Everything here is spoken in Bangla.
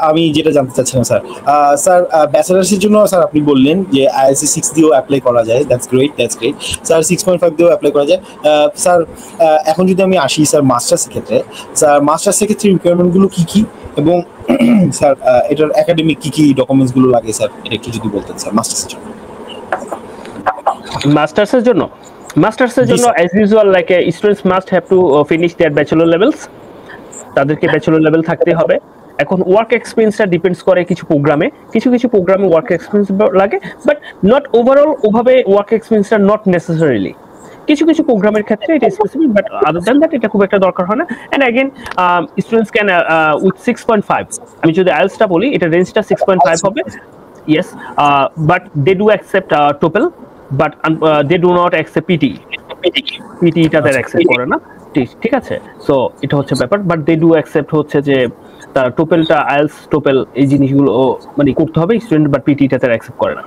আমি যেটা জানতে চাচ্ছিলাম স্যার, স্যার ব্যাচেলার্সের জন্য স্যার আপনি বললেন যে আইএলটিএস 6 দিয়েও অ্যাপ্লাই করা যায়, that's great that's great sir. 6.5 দিয়েও অ্যাপ্লাই করা যায় স্যার। এখন যদি আমি আসি স্যার মাস্টার্সের ক্ষেত্রে, স্যার মাস্টার্সের ক্ষেত্রে রিকোয়ারমেন্টগুলো কী কী এবং স্যার এটার একাডেমিক কী কী ডকুমেন্টসগুলো লাগে স্যার, এটা একটু যদি বলতেন স্যার মাস্টার্সের জন্য। মাস্টার্সের জন্য as usual like students must have to finish their bachelor levels, তাদেরকে ব্যাচেলর লেভেল থাকতে হবে। এখন ওয়ার্ক এক্সপেরিয়েন্সটা ডিপেন্ডস করে কিছু প্রোগ্রামে ওয়ার্ক এক্সপেরিয়েন্স লাগে, বাট নট ওভারঅল ওভাবে ওয়ার্ক এক্সপেরিয়েন্সটা নট নেসেসারিলি। কিছু প্রোগ্রামের ক্ষেত্রে এটা specific, but other than that এটা খুব একটা দরকার হয় না। And again students can with 6.5, আমি যদি আইএলটিএসটা বলি এটা রেঞ্জটা 6.5 হবে। Yes, but they do accept TOEFL, but they do not accept PT টা তারা অ্যাকসেপ্ট করে না। ঠিক আছে, সো এটা হচ্ছে ব্যাপার, বাট দে ডু অ্যাকসেপ্ট হচ্ছে যে তার টোপেলটা আইএলটিএস টোপেল এই জিনিসগুলো মানে করতে হবে স্টুডেন্ট, বাট পিটি টা তারা অ্যাকসেপ্ট করে না।